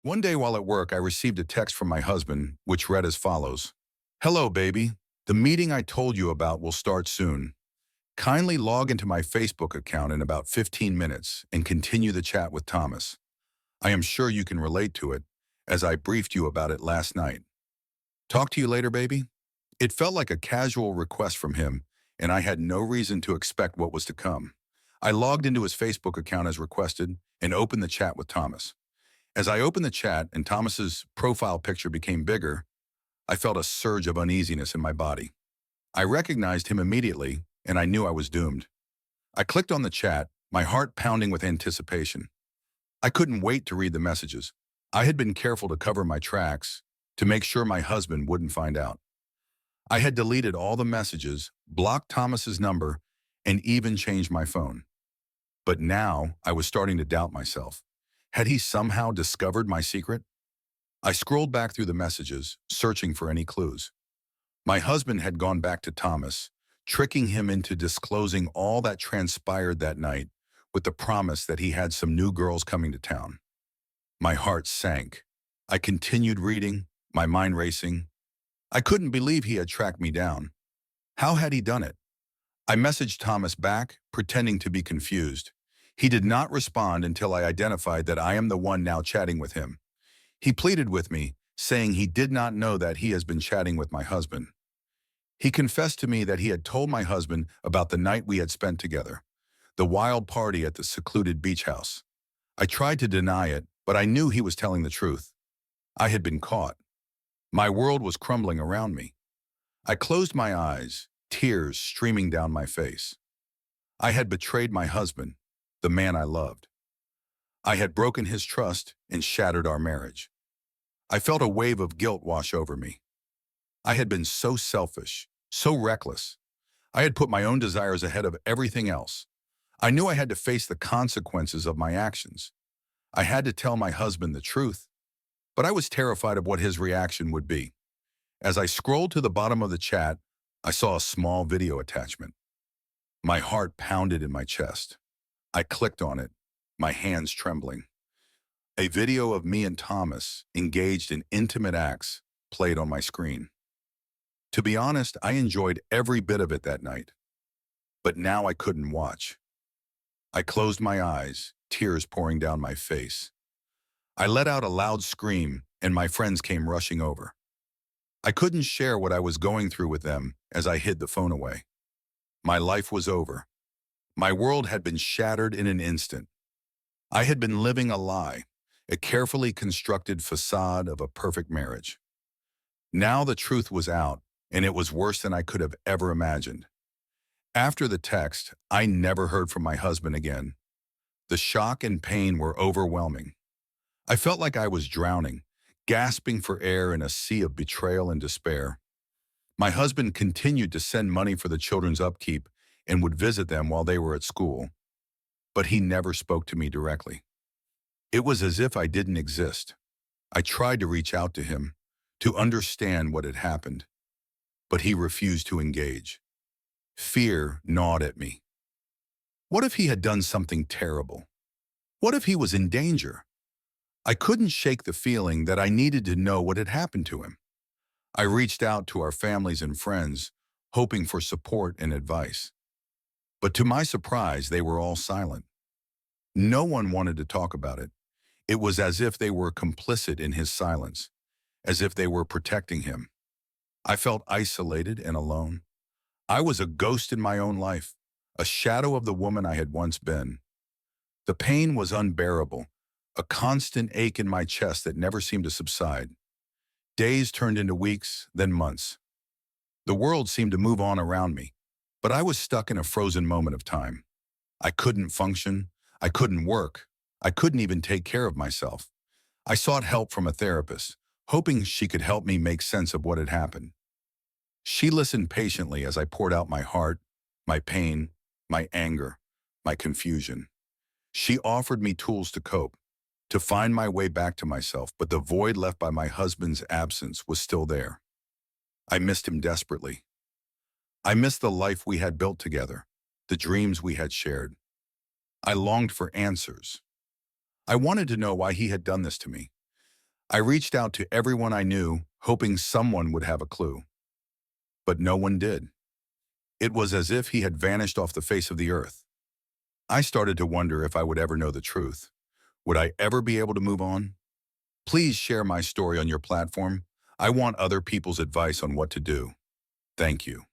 One day while at work, I received a text from my husband, which read as follows. Hello, baby. The meeting I told you about will start soon. Kindly log into my Facebook account in about 15 minutes and continue the chat with Thomas. I am sure you can relate to it, as I briefed you about it last night. Talk to you later, baby. It felt like a casual request from him, and I had no reason to expect what was to come. I logged into his Facebook account as requested and opened the chat with Thomas. As I opened the chat and Thomas's profile picture became bigger, I felt a surge of uneasiness in my body. I recognized him immediately, and I knew I was doomed. I clicked on the chat, my heart pounding with anticipation. I couldn't wait to read the messages. I had been careful to cover my tracks to make sure my husband wouldn't find out. I had deleted all the messages, blocked Thomas's number, and even changed my phone. But now I was starting to doubt myself. Had he somehow discovered my secret? I scrolled back through the messages, searching for any clues. My husband had gone back to Thomas, tricking him into disclosing all that transpired that night with the promise that he had some new girls coming to town. My heart sank. I continued reading, my mind racing. I couldn't believe he had tracked me down. How had he done it? I messaged Thomas back, pretending to be confused. He did not respond until I identified that I am the one now chatting with him. He pleaded with me, saying he did not know that he has been chatting with my husband. He confessed to me that he had told my husband about the night we had spent together, the wild party at the secluded beach house. I tried to deny it, but I knew he was telling the truth. I had been caught. My world was crumbling around me. I closed my eyes, tears streaming down my face. I had betrayed my husband, the man I loved. I had broken his trust and shattered our marriage. I felt a wave of guilt wash over me. I had been so selfish, so reckless. I had put my own desires ahead of everything else. I knew I had to face the consequences of my actions. I had to tell my husband the truth, but I was terrified of what his reaction would be. As I scrolled to the bottom of the chat, I saw a small video attachment. My heart pounded in my chest. I clicked on it, my hands trembling. A video of me and Thomas engaged in intimate acts played on my screen. To be honest, I enjoyed every bit of it that night. But now I couldn't watch. I closed my eyes, tears pouring down my face. I let out a loud scream, and my friends came rushing over. I couldn't share what I was going through with them as I hid the phone away. My life was over. My world had been shattered in an instant. I had been living a lie, a carefully constructed facade of a perfect marriage. Now the truth was out, and it was worse than I could have ever imagined. After the text, I never heard from my husband again. The shock and pain were overwhelming. I felt like I was drowning, gasping for air in a sea of betrayal and despair. My husband continued to send money for the children's upkeep and would visit them while they were at school, but he never spoke to me directly. It was as if I didn't exist. I tried to reach out to him, to understand what had happened, but he refused to engage. Fear gnawed at me. What if he had done something terrible? What if he was in danger? I couldn't shake the feeling that I needed to know what had happened to him. I reached out to our families and friends, hoping for support and advice. But to my surprise, they were all silent. No one wanted to talk about it. It was as if they were complicit in his silence, as if they were protecting him. I felt isolated and alone. I was a ghost in my own life, a shadow of the woman I had once been. The pain was unbearable, a constant ache in my chest that never seemed to subside. Days turned into weeks, then months. The world seemed to move on around me, but I was stuck in a frozen moment of time. I couldn't function. I couldn't work. I couldn't even take care of myself. I sought help from a therapist, hoping she could help me make sense of what had happened. She listened patiently as I poured out my heart, my pain, my anger, my confusion. She offered me tools to cope, to find my way back to myself, but the void left by my husband's absence was still there. I missed him desperately. I missed the life we had built together, the dreams we had shared. I longed for answers. I wanted to know why he had done this to me, I reached out to everyone I knew, hoping someone would have a clue. But no one did. It was as if he had vanished off the face of the earth. I started to wonder if I would ever know the truth. Would I ever be able to move on? Please share my story on your platform. I want other people's advice on what to do. Thank you.